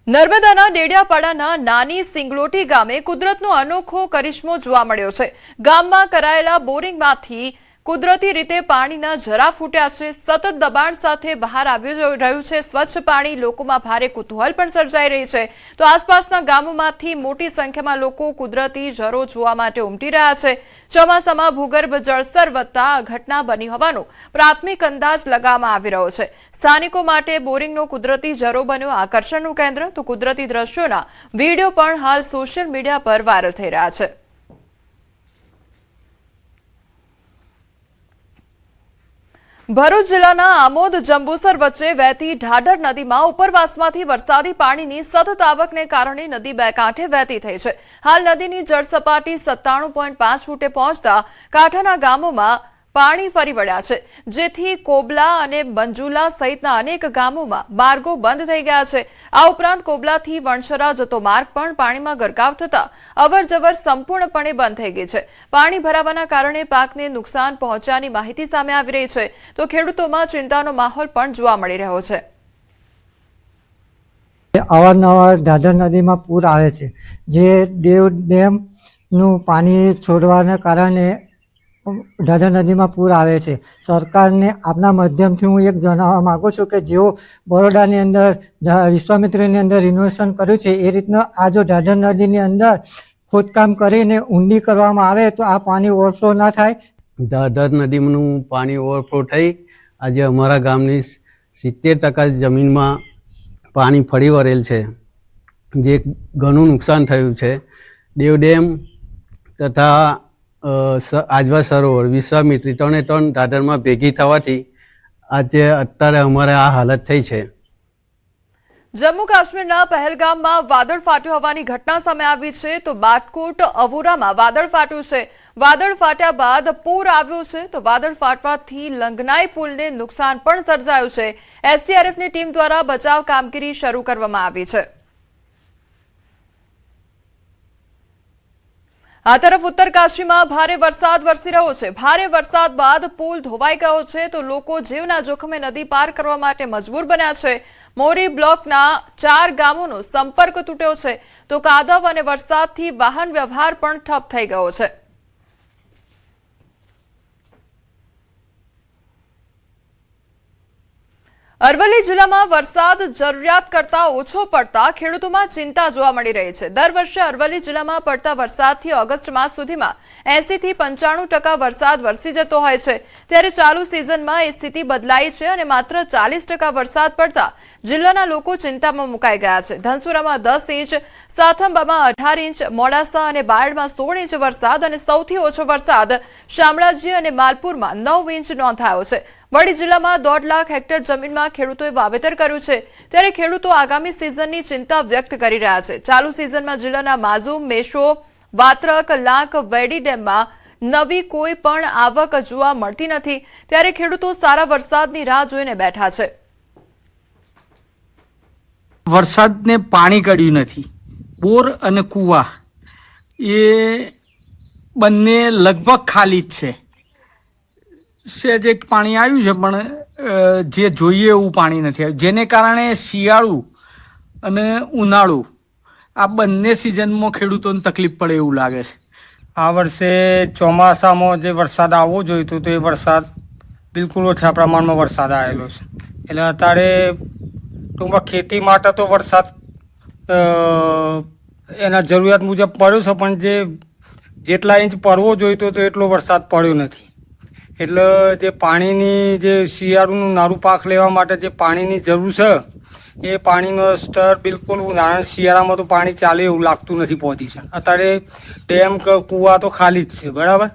નર્મદાના ડેડિયાપાડાના નાની સિંગલોટી ગામે કુદરતનો અનોખો કરિશ્મો જોવા મળ્યો છે। ગામમાં કરાયેલા બોરિંગમાંથી કુદરતી રીતે પાણીના ઝરા ફૂટ્યા છે। સતત દબાણ સાથે બહાર આવી રહ્યું છે સ્વચ્છ પાણી। લોકોમાં ભારે કુતૂહલ પણ સર્જાઈ રહી છે। તો આસપાસના ગામોમાંથી મોટી સંખ્યામાં લોકો કુદરતી ઝરો જોવા માટે ઉમટી રહ્યા છે। ચોમાસામાં ભૂગર્ભ જળસ્તર વધતા આ ઘટના બની હોવાનો પ્રાથમિક અંદાજ લગાવવામાં આવી રહ્યો છે। સ્થાનિકો માટે બોરિંગનો કુદરતી ઝરો બન્યો આકર્ષણનું કેન્દ્ર। તો કુદરતી દ્રશ્યોના વિડીયો પણ હાલ સોશિયલ મીડિયા પર વાયરલ થઈ રહ્યા છે। ભરૂચ જિલ્લાના આમોદ જંબુસર વચ્ચે વહેતી ઢાઢર નદીમાં ઉપરવાસમાંથી વરસાદી પાણીની સતત આવકને કારણે નદી બે કાંઠે વહેતી થઈ છે। હાલ નદીની જળસપાટી 97.5 ફૂટે પહોંચતા કાંઠાના ગામોમાં પાણી ફરી વળ્યા છે, જેથી કોબલા અને બંજુલા સહિતના અનેક ગામોમાં માર્ગો બંધ થઈ ગયા છે। આ ઉપરાંત કોબલાથી વણસરા જતો માર્ગ પણ પાણીમાં ગરકાવ થતા અવરજવર સંપૂર્ણપણે બંધ થઈ ગઈ છે। પાણી ભરાવાના કારણે પાકને નુકસાન પહોંચ્યાની માહિતી સામે આવી રહી છે। તો ખેડૂતોમાં ચિંતાનો માહોલ પણ જોવા મળી રહ્યો છે। અવારનવાર ઢાઢર નદીમાં પૂર આવે છે, જે દેવ ડેમનું પાણી છોડવાના કારણે ઢાઢર નદીમાં પૂર આવે છે। સરકારને આપના માધ્યમથી હું એક જણાવવા માગું છું કે જેઓ બરોડાની અંદર વિશ્વામિત્રની અંદર રિનોવેશન કર્યું છે, એ રીતના આ જો ઢાઢર નદીની અંદર ખોદકામ કરીને ઊંડી કરવામાં આવે તો આ પાણી ઓવરફ્લો ના થાય। ઢાઢર નદીનું પાણી ઓવરફ્લો થઈ આજે અમારા ગામની 70% જમીનમાં પાણી ફરી વળેલ છે, જે ઘણું નુકસાન થયું છે। દેવ ડેમ તથા આજવા સરોવર વિશ્વામિત્રી ત્રણે ત્રણ ઢાઢરમાં ભેગી થવાથી આજે અત્યારે અમારે આ હાલત થઈ છે। જમ્મુ કાશ્મીરના પહેલગામમાં વાદળ ફાટ્યું હોવાની ઘટના સામે આવી છે। તો બાટકોટ અવુરામાં વાદળ ફાટ્યું છે। વાદળ ફાટ્યા બાદ પૂર આવ્યું છે। તો વાદળ ફાટવાથી લંગનાઈ પુલને નુકસાન પણ સર્જાયું છે। એસડીઆરએફની ટીમ દ્વારા બચાવ કામગીરી શરૂ કરવામાં આવી છે। આ તરફ ઉત્તરકાશીમાં ભારે વરસાદ વરસી રહ્યો છે। ભારે વરસાદ બાદ પુલ ધોવાઈ ગયો છે। તો લોકો જીવના જોખમે નદી પાર કરવા માટે મજબૂર બન્યા છે। મોરી બ્લોકના 4 ગામોનો સંપર્ક તૂટ્યો છે। તો કાદવ અને વરસાદથી વાહન વ્યવહાર પણ ઠપ થઈ ગયો છે। અરવલ્લી જિલ્લામાં વરસાદ જરૂરિયાત કરતા ઓછો પડતા ખેડૂતોમાં ચિંતા જોવા મળી રહી છે। દર વર્ષે અરવલ્લી જિલ્લામાં પડતા વરસાદથી ઓગસ્ટ માસ સુધીમાં 80 થી 95% વરસાદ વરસી જતો હોય છે, ત્યારે ચાલુ સિઝનમાં એ સ્થિતિ બદલાઈ છે અને માત્ર 40% વરસાદ પડતા જિલ્લાના લોકો ચિંતામાં મુકાઈ ગયા છે। ધનસુરામાં 10 ઇંચ, સાથંબામાં 18 ઇંચ, મોડાસા અને બાયડમાં 16 ઇંચ વરસાદ અને સૌથી ઓછો વરસાદ શામળાજી અને માલપુરમાં 9 ઇંચ નોંધાયો છે। વડી જિલ્લામાં 1.5 લાખ હેક્ટર જમીનમાં ખેડૂતોએ વાવેતર કર્યું છે, ત્યારે ખેડૂતો આગામી સિઝનની ચિંતા વ્યક્ત કરી રહ્યા છે। ચાલુ સિઝનમાં જિલ્લાના માઝૂમ, મેશો, વાત્રક, લાંક, વેડી ડેમમાં નવી કોઈ પણ આવક જોવા મળતી નથી, ત્યારે ખેડૂતો સારા વરસાદની રાહ જોઈને બેઠા છે। વરસાદને પાણી કર્યું નથી। બોર અને કૂવા એ બંને લગભગ ખાલી જ છે। સહેજ એક પાણી આવ્યું છે, પણ જે જોઈએ એવું પાણી નથી આવ્યું, જેને કારણે શિયાળુ અને ઉનાળુ આ બંને સિઝનમાં ખેડૂતોને તકલીફ પડે એવું લાગે છે। આ વર્ષે ચોમાસામાં જે વરસાદ આવવો જોઈતો તો એ વરસાદ બિલકુલ ઓછા પ્રમાણમાં વરસાદ આવેલો છે। એટલે અત્યારે ટૂંકમાં ખેતી માટે તો વરસાદ એના જરૂરિયાત મુજબ પડ્યો છે, પણ જેટલા ઇંચ પડવો જોઈતો તો એટલો વરસાદ પડ્યો નથી। એટલે જે પાણીની જે શિયાળુનું નારું પાક લેવા માટે જે પાણીની જરૂર છે, એ પાણીનો સ્તર બિલકુલ શિયાળામાં તો પાણી ચાલે એવું લાગતું નથી પોઝિશન। અત્યારે ડેમ કે કૂવા તો ખાલી જ છે। બરાબર।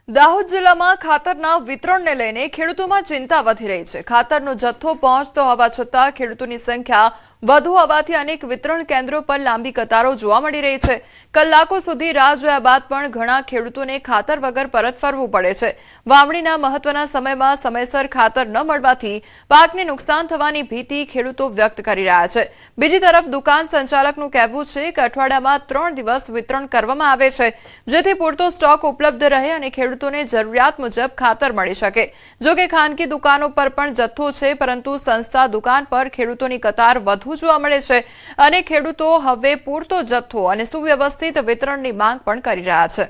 દાહોદ જિલ્લામાં ખાતરના વિતરણને લઈને ખેડૂતોમાં ચિંતા વધી રહી છે। ખાતરનો જથ્થો પહોંચતો હોવા છતાં ખેડૂતોની સંખ્યા વધુ હોવાથી અનેક વિતરણ કેન્દ્રો પર લાંબી કતારો જોવા મળી રહી છે। કલાકો સુધી રાહ જોયા બાદ પણ ઘણા ખેડૂતોને ખાતર વગર પરત ફરવું પડે છે। વાવણીના મહત્વના સમયમાં સમયસર ખાતર ન મળવાથી પાકને નુકસાન થવાની ભીતિ ખેડૂતો વ્યક્ત કરી રહ્યા છે। બીજી તરફ દુકાન સંચાલકનું કહેવું છે કે અઠવાડિયામાં 3 દિવસ વિતરણ કરવામાં આવે છે, જેથી પૂરતો સ્ટોક ઉપલબ્ધ રહે અને ખેડૂતોને જરૂરિયાત મુજબ ખાતર મળી શકે। જો કે ખાનગી દુકાનો પર પણ જથ્થો છે, પરંતુ સંસ્થા દુકાન પર ખેડૂતોની કતાર વધુ વધુ જોવા મળે છે અને ખેડૂતો હવે પૂરતો જથ્થો અને સુવ્યવસ્થિત વિતરણની માંગ પણ કરી રહ્યા છે.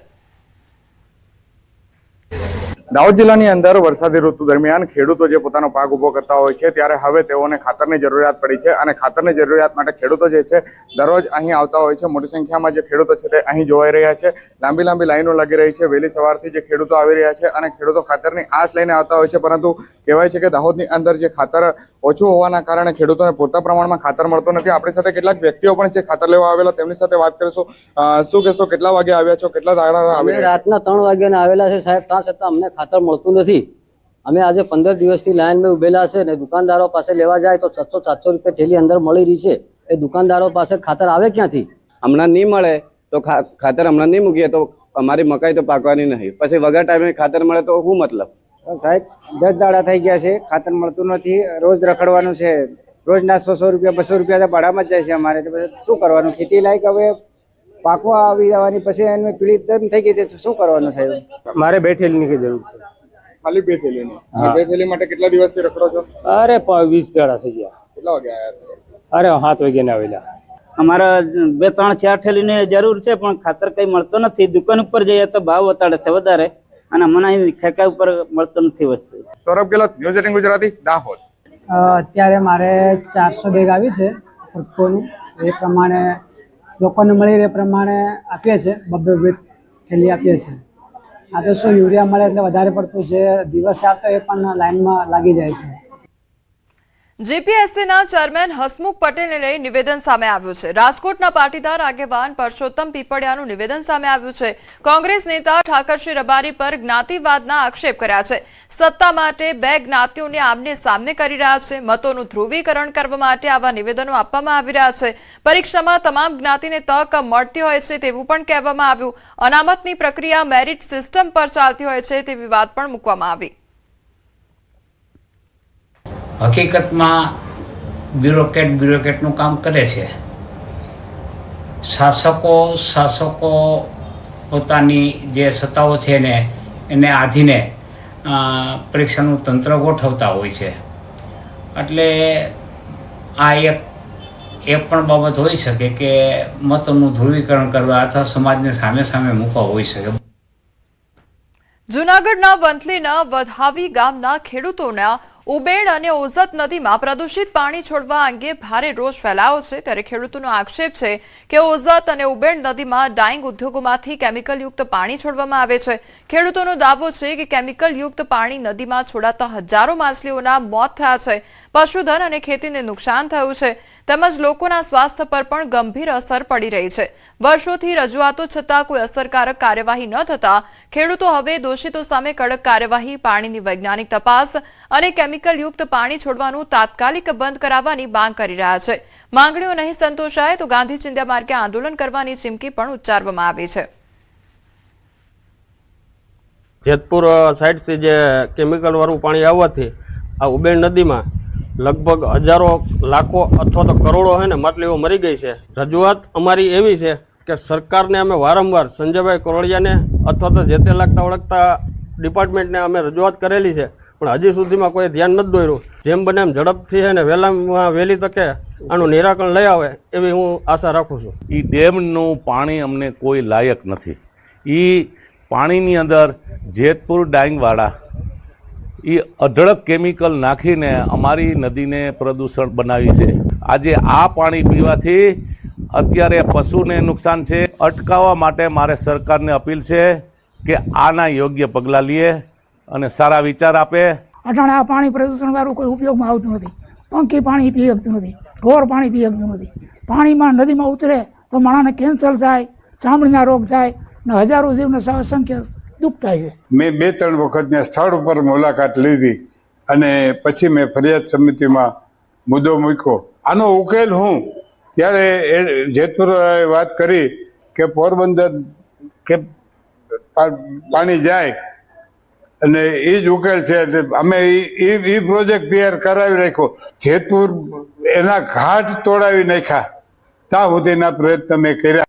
દાહોદ જિલ્લાની અંદર વરસાદી ઋતુ દરમિયાન ખેડૂતો જે પોતાનો પાક ઉભો કરતા હોય છે ત્યારે હવે તેઓને ખાતરની જરૂરિયાત પડી છે અને ખાતરની જરૂરિયાત માટે ખેડૂતો જે છે દરરોજ અહીં આવતા હોય છે. મોટી સંખ્યામાં જે ખેડૂતો છે તે અહીં જોવાઈ રહ્યા છે. લાંબી લાંબી લાઈનો લાગી રહી છે. વહેલી સવારથી જે ખેડૂતો આવી રહ્યા છે અને ખેડૂતો ખાતરની આશ લઈને આવતા હોય છે, પરંતુ કહેવાય છે કે દાહોદની અંદર જે ખાતર ઓછું હોવાના કારણે ખેડૂતોને પૂરતા પ્રમાણમાં ખાતર મળતું નથી. આપણી સાથે કેટલાક વ્યક્તિઓ પણ છે ખાતર લેવા આવેલા, તેમની સાથે વાત કરીશું. શું કહેશો, કેટલા વાગે આવ્યા છો, કેટલા દાડા આવ્યા? રાતના 3 વાગ્યાના આવેલા છે સાહેબ, ત્યાં છતાં અમને ખાતર મળતું નથી. અમે આજે 15 દિવસથી લાઈનમાં ઉભેલા છે ને દુકાનદારો પાસે લેવા જાય તો 600-700 રૂપિયા થેલી અંદર મળી રહી છે. એ દુકાનદારો પાસે ખાતર આવે ક્યાંથી? હમણાં નહીં મળે તો ખાતર હમણાં નહીં મૂકીએ તો અમારી મકાઈ તો પાકવાની નહીં. પછી વગર ટાઈમે ખાતર મળે તો શું મતલબ? સાહેબ 10 દાડા થઈ ગયા છે, ખાતર મળતું નથી. રોજ રખડવાનું છે, રોજના 100 રૂપિયા 200 રૂપિયા ભાડામાં જ જાય છે અમારે. તો પછી શું કરવાનું? ખેતી લાયક હવે પાકવા આવી જવાની, પછી એને પીડિત થઈ ગઈ છે, શું કરવાનું સાહેબ? મારે 2 થેલીની જરૂર છે. ખાલી 2 થેલીની? 2 થેલી માટે કેટલા દિવસથી રખડો છો? અરે 20 દાડા થઈ ગયા. કેટલા વાગે આવ્યા? અરે 7 વાગ્યાના આવેલા. અમારા 2-3-4 થેલીની જરૂર છે, પણ ખાતર કઈ મળતો નથી. દુકાન ઉપર જઈએ તો ભાવ બતાડે છે વધારે અને મને અહીં ખેકા ઉપર મળતો નથી વસ્તુ. સૌરભ ગેહલોત, ન્યૂઝ 18 ગુજરાતી, દાહોદ. અત્યારે મારે 400 બેગ આવી છે ફૂટકોનું. એ પ્રમાણે લોકોને મળી રહે પ્રમાણે આપીએ છીએ. 2 થેલી આપીએ છીએ. આ તો શું યુરિયા મળે એટલે વધારે પડતું જે દિવસે આવતો એ પણ લાઈનમાં લાગી જાય છે. જીપીએસસીના ચેરમેન હસમુખ પટેલને લઈ નિવેદન સામે આવ્યું છે. રાજકોટના પાટીદાર આગેવાન પરસોત્તમ પીપળિયાનું નિવેદન સામે આવ્યું છે. કોંગ્રેસ નેતા ઠાકરસિંહ રબારી પર જ્ઞાતિવાદના આક્ષેપ કર્યા છે. સત્તા માટે 2 જ્ઞાતિઓને આમને સામને કરી રહ્યા છે. મતોનું ધ્રુવીકરણ કરવા માટે આવા નિવેદનો આપવામાં આવી રહ્યા છે. પરીક્ષામાં તમામ જ્ઞાતિને તક મળતી હોય છે તેવું પણ કહેવામાં આવ્યું. અનામતની પ્રક્રિયા મેરિટ સિસ્ટમ પર ચાલતી હોય છે તેવી વાત પણ મૂકવામાં આવી. હકીકતમાં બ્યુરોક્રેટનું કામ કરે છે. શાસકો પોતાની જે સત્તાઓ છે એને આધીને પરીક્ષાનું તંત્ર ગોઠવતા હોય છે. એટલે આ એક પણ બાબત હોઈ શકે કે મતોનું ધ્રુવીકરણ કરવા અથવા સમાજને સામે મૂકવા હોઈ શકે. જૂનાગઢના વંથલીના વધાવી ગામના ખેડૂતોના ઉબેડ અને ઓઝત નદીમાં પ્રદૂષિત પાણી છોડવા અંગે ભારે રોષ ફેલાયો છે. ત્યારે ખેડૂતોનો આક્ષેપ છે કે ઓઝત અને ઉબેડ નદીમાં ડાઇંગ ઉદ્યોગોમાંથી કેમિકલયુક્ત પાણી છોડવામાં આવે છે. ખેડૂતોનો દાવો છે કે કેમિકલયુક્ત પાણી નદીમાં છોડાતા હજારો માછલીઓના મોત થયા છે. પશુધન અને ખેતીને નુકસાન થયું છે તેમજ લોકોના સ્વાસ્થ્ય પર પણ ગંભીર અસર પડી રહી છે. વર્ષોથી રજૂઆતો છતાં કોઈ અસરકારક કાર્યવાહી ન થતા ખેડૂતો હવે દોષિતો સામે કડક કાર્યવાહી, પાણીની વૈજ્ઞાનિક તપાસ અને કેમિકલયુક્ત પાણી છોડવાનું તાત્કાલિક બંધ કરાવવાની માંગ કરી રહ્યા છે. માંગણીઓ નહીં સંતોષાય તો ગાંધી ચિંધ્યા માર્ગે આંદોલન કરવાની ચીમકી પણ ઉચ્ચારવામાં આવી છે. જેતપુર સાઈડથી જે કેમિકલ વાળું પાણી આવવાથી આ ઉબેડ નદીમાં લગભગ હજારો, લાખો અથવા તો કરોડો છે ને માછલીઓ મરી ગઈ છે. રજૂઆત અમારી એવી છે કે સરકારને અમે વારંવાર સંજયભાઈ કોરડિયાને અથવા તો જે તે લાગતા ઓળખતા ડિપાર્ટમેન્ટને અમે રજૂઆત કરેલી છે, પણ હજી સુધીમાં કોઈ ધ્યાન નથી દોર્યું. જેમ બને એમ ઝડપથી છે ને વહેલી તકે આનું નિરાકરણ લઈ આવે એવી હું આશા રાખું છું. એ ડેમનું પાણી અમને કોઈ લાયક નથી. એ પાણીની અંદર જેતપુર ડાંગવાળા એ અઢળક કેમિકલ નાખીને અમારી નદીને પ્રદૂષણ બનાવી છે. આજે આ પાણી પીવાથી અત્યારે પશુને નુકસાન છે. અટકાવવા માટે મારે સરકારને અપીલ છે કે આના યોગ્ય પગલાં લે અને સારા વિચાર આપે. અટાણે આ પાણી પ્રદૂષણ વાળું કોઈ ઉપયોગમાં આવતું નથી. પંખી પાણી પી શકતું નથી, ઢોર પાણી પી શકતું નથી. પાણીમાં નદીમાં ઉતરે તો માણસને કેન્સર થાય, ચામડીના રોગ થાય ને હજારો જીવને અસંખ્ય દુઃખ થાય છે. મેં 2-3 વખત ત્યાં સ્થળ ઉપર મુલાકાત લીધી અને પછી મેં ફરિયાદ સમિતિમાં મુદ્દો મૂક્યો. આનો ઉકેલ હું ત્યારે જેતપુર વાત કરી કે પોરબંદર કે પાણી જાય અને એ જ ઉકેલ છે. અમે એ પ્રોજેક્ટ તૈયાર કરાવી રાખ્યો. જેતપુર એના ઘાટ તોડાવી નાખ્યા. ત્યાં સુધીના પ્રયત્ન મેં કર્યા.